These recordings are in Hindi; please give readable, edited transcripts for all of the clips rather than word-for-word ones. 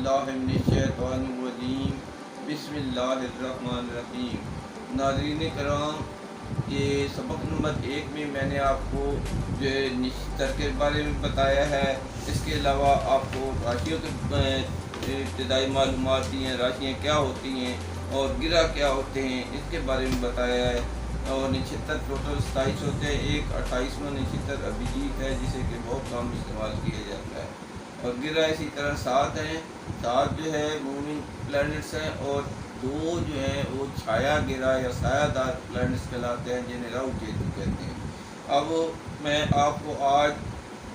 औज़ुबिल्लाहिमिनश्शैतानिर्रजीम बिस्मिल्लाहिर्रहमानिर्रहीम। नाज़रीन कराम, ये सबक नंबर 1 में मैंने आपको जो निश्तर के बारे में बताया है। इसके अलावा आपको राशियों के इब्तदाई मालूमात दी हैं, राशियाँ क्या होती हैं और गिरा क्या होते हैं इसके बारे में बताया है। और नक्षत्र टोटल 27 होते हैं। एक 28वां नक्षत्र अभिजीत है जिसे कि बहुत कम इस्तेमाल किया जाता है। और गिरा इसी तरह 7 हैं। 7 जो है मूविंग प्लैनेट्स हैं और 2 जो हैं वो छाया गिरा या सायादार प्लैनेट्स कहलाते हैं जिन्हें राहु केतु कहते हैं। अब मैं आपको आज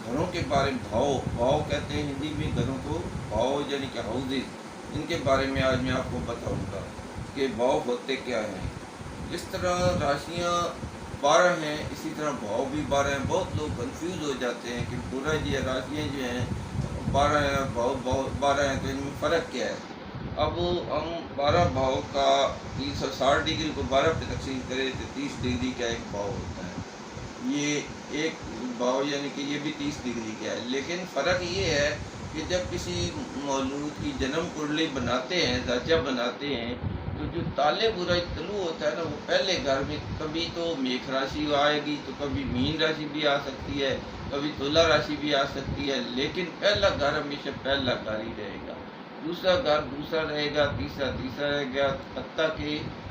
घरों के बारे में भाव कहते हैं हिंदी में घरों को, भाव यानी कि हाउसेस, इनके बारे में आज मैं आपको बताऊंगा कि भाव होते क्या हैं। जिस तरह राशियाँ 12 हैं इसी तरह भाव भी 12 हैं। बहुत लोग कंफ्यूज हो जाते हैं कि पूरा ये राशियाँ जो हैं 12 हैं, भाव 12 हैं, तो इनमें फ़र्क क्या है। अब हम 12 भाव का 360 डिग्री को 12 पे तकसीम करें तो 30 डिग्री का एक भाव होता है। ये एक भाव यानी कि ये भी 30 डिग्री का है। लेकिन फ़र्क ये है कि जब किसी मौलूद की जन्म कुंडली बनाते हैं, ज़ाचा बनाते हैं, तो जो ताले बुराई तलु होता है ना, वो पहले घर में कभी तो मेष राशि आएगी, तो कभी मीन राशि भी आ सकती है, कभी तुला राशि भी आ सकती है। लेकिन पहला घर हमेशा पहला घर ही रहेगा, दूसरा घर दूसरा रहेगा, तीसरा तीसरा रहेगा, हत्ता कि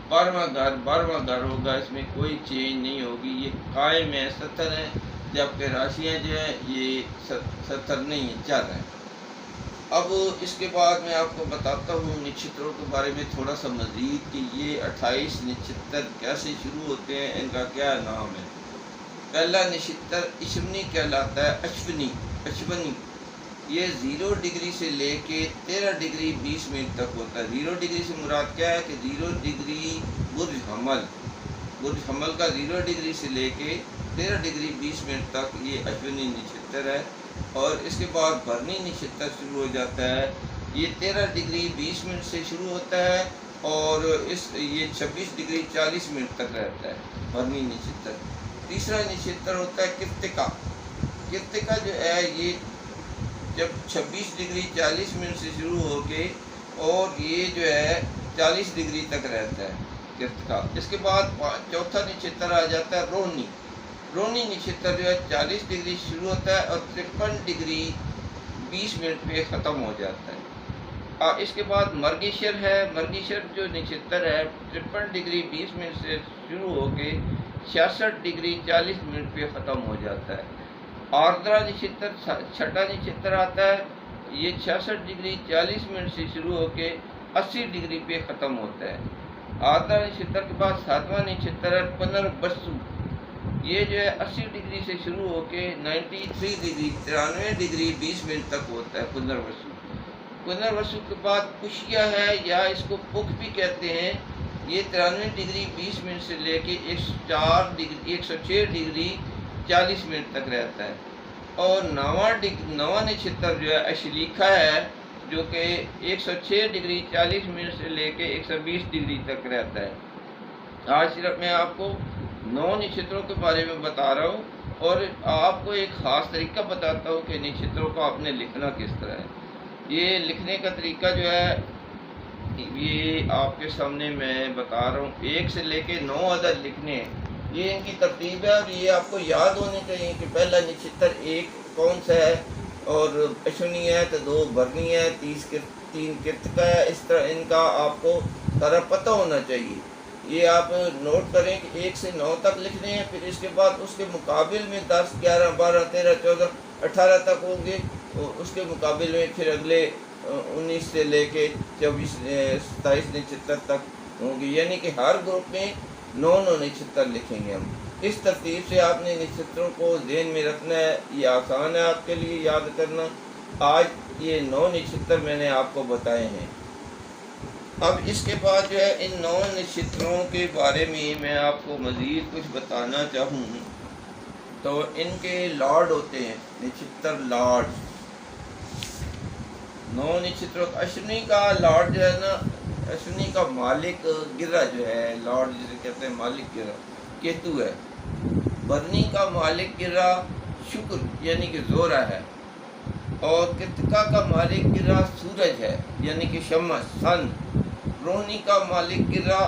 12वां घर होगा। इसमें कोई चेंज नहीं होगी, ये कायम है, 70 है। जबकि राशियाँ जो हैं ये 70 नहीं है, 4 हैं। अब इसके बाद मैं आपको बताता हूँ नक्षत्रों के बारे में थोड़ा सा मज़ीद कि ये 28 नक्षत्र कैसे शुरू होते हैं, इनका क्या नाम है। पहला नक्षत्र अश्विनी कहलाता है। अश्विनी ये 0 डिग्री से लेके 13 डिग्री 20 मिनट तक होता है। 0 डिग्री से मुराद क्या है कि 0 डिग्री बुर्ज हमल का 0 डिग्री से लेके 13 डिग्री 20 मिनट तक ये अश्विनी नक्षत्र है। और इसके बाद भरनी नक्षत्र शुरू हो जाता है। ये 13 डिग्री 20 मिनट से शुरू होता है और ये 26 डिग्री 40 मिनट तक रहता है भरनी नक्षत्र। तीसरा नक्षत्र होता है कृत्तिका जो है ये जब 26 डिग्री 40 मिनट से शुरू होके और ये जो है 40 डिग्री तक रहता है कृत्तिका। इसके बाद चौथा नक्षत्र आ जाता है रोहिणी नक्षत्र जो है 40 डिग्री शुरू होता है और 53 डिग्री 20 मिनट पे ख़त्म हो जाता है। इसके बाद मर्गीशर है। मर्गीशर जो नक्षत्र है 53 डिग्री 20 मिनट से शुरू होके 66 डिग्री 40 मिनट पे ख़त्म हो जाता है। आर्द्रा नक्षत्र छठा नक्षत्र आता है। ये 66 डिग्री 40 मिनट से शुरू होके 80 डिग्री पे ख़त्म होता है। आर्द्रा नक्षत्र के बाद 7वां नक्षत्र है पुनर्वसु। ये जो है 80 डिग्री से शुरू होके 93 डिग्री 20 मिनट तक होता है पुनर्वसु के बाद पुष्या है या इसको पुख भी कहते हैं। ये 93 डिग्री 20 मिनट से लेके 106 डिग्री 40 मिनट तक रहता है। और नवा नक्षत्र जो है अश्लीखा है जो कि 106 डिग्री 40 मिनट से लेके 120 डिग्री तक रहता है। आज सिर्फ मैं आपको 9 नक्षत्रों के बारे में बता रहा हूँ और आपको एक ख़ास तरीका बताता हूँ कि नक्षत्रों को आपने लिखना किस तरह है। ये लिखने का तरीका जो है ये आपके सामने मैं बता रहा हूँ। 1 से लेके 9 अदद लिखने हैं, ये इनकी तरतीब है। और ये आपको याद होने चाहिए कि पहला नक्षत्र 1 कौन सा है और अश्विनी है, तो 2 भरनी है, 3 कृत्तिका है। इस तरह इनका आपको सारा पता होना चाहिए। ये आप नोट करें कि 1 से 9 तक लिखने हैं। फिर इसके बाद उसके मुकाबिल में 10, 11, 12, 13, 14, 18 तक होंगे। तो उसके मुकाबिल में फिर अगले 19 से लेके 24, 27 नक्षत्र तक होंगे। यानी कि हर ग्रुप में 9 नक्षत्र लिखेंगे हम। इस तरतीब से आपने नक्षत्रों को ज़हन में रखना है। ये आसान है आपके लिए याद करना। आज ये 9 नक्षत्र मैंने आपको बताए हैं। अब इसके बाद जो है इन 9 नक्षत्रों के बारे में मैं आपको मज़ीद कुछ बताना चाहूँ। तो इनके लॉर्ड होते हैं, नक्षत्र लॉर्ड। 9 नक्षत्रों अश्विनी का लॉर्ड जो है ना, अश्विनी का मालिक गिरा जो है, लॉर्ड जिसे कहते हैं मालिक गिरा केतु है। भरनी का मालिक गिरा शुक्र यानी कि जोरा है। और कृतिका का मालिक गिरा सूरज है यानी कि शम्स सन। रोहनी का मालिक गिरा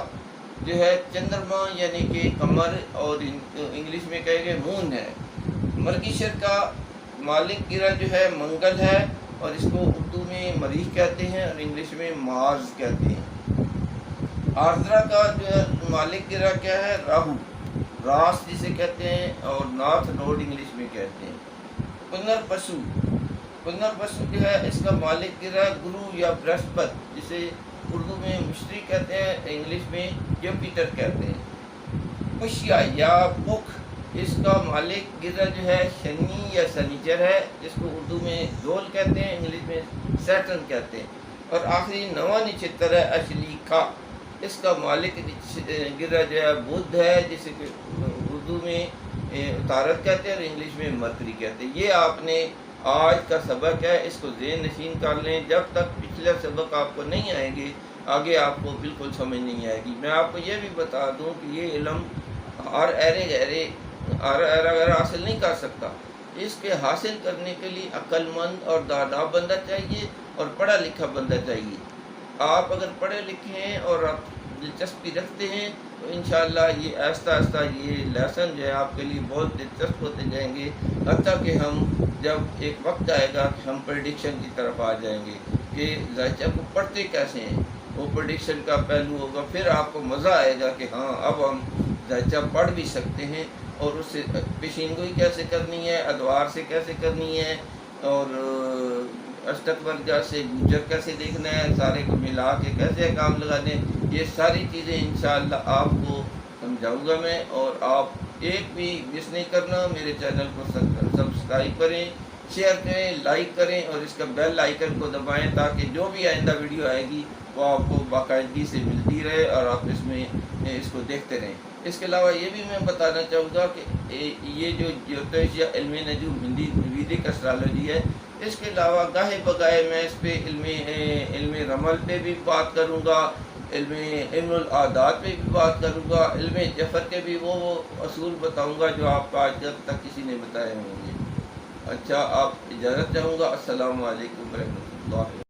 जो है चंद्रमा यानी कि कमर और इंग्लिश में कहेंगे मून है। मरगिशर का मालिक गिरा जो है मंगल है और इसको उर्दू में मरीख कहते हैं और इंग्लिश में मार्स कहते हैं। आर्द्रा का जो है मालिक गिरा क्या है राहु, रास जिसे कहते हैं और नॉर्थ नोड इंग्लिश में कहते हैं। पुनर्वसु जो है इसका मालिक गिरा गुरु या बृहस्पति जिसे उर्दू में मिस्ट्री कहते हैं, इंग्लिश में जुपिटर कहते हैं। पुष्या या मुख इसका मालिक गिरा जो है शनि या शनिचर है जिसको उर्दू में जोल कहते हैं, इंग्लिश में सैटर्न कहते हैं। और आखिरी नवा नक्षत्र है अश्लीका, इसका मालिक गिरा जो है बुध है जिसे उर्दू में तारक कहते हैं और इंग्लिश में मरकरी कहते हैं। ये आपने आज का सबक है, इसको ज़हन नशीन कर लें। जब तक पिछले सबक आपको नहीं आएंगे आगे आपको बिल्कुल समझ नहीं आएगी। मैं आपको ये भी बता दूं कि ये इल्म हर अगर हासिल नहीं कर सकता। इसके हासिल करने के लिए अक्लमंद और दाना बंदा चाहिए और पढ़ा लिखा बंदा चाहिए। आप अगर पढ़े लिखे हैं और आप दिलचस्पी रखते हैं तो इंशाअल्लाह ये आहिस्ता आहिस्ता ये लेसन जो है आपके लिए बहुत दिलचस्प होते जाएंगे, हत्ता कि हम जब एक वक्त आएगा कि हम प्रेडिक्शन की तरफ आ जाएंगे कि ज़ायचा को पढ़ते कैसे हैं, वो प्रेडिक्शन का पहलू होगा। फिर आपको मज़ा आएगा कि हाँ अब हम ज़ायचा पढ़ भी सकते हैं और उससे पेशीनगोई कैसे करनी है, अदवार से कैसे करनी है और अष्टकवर्जा से गुजर कैसे देखना है, सारे को मिला के कैसे काम लगाने, ये सारी चीज़ें इंशाअल्लाह आपको समझाऊंगा मैं। और आप एक भी मिस नहीं करना, मेरे चैनल को सब्सक्राइब करें, शेयर करें, लाइक करें और इसका बेल आइकन को दबाएं ताकि जो भी आइंदा वीडियो आएगी वो आपको बाकायदगी से मिलती रहे और आप इसको देखते रहें। इसके अलावा ये भी मैं बताना चाहूँगा कि ये जो ज्योतिष या इल्म नजूम हिंदी वैदिक एस्ट्रोलॉजी है, इसके अलावा गाहे बगाए मैं इस पर इल्म रमल पे भी बात करूँगा, इल्मुल आदात पे भी बात करूँगा, इल्म जफर के भी वो असूल बताऊँगा जो आपको आज तक किसी ने बताए होंगे। अच्छा, आप इजाज़त चाहूँगा। अस्सलामु अलैकुम रहमतुल्लाह।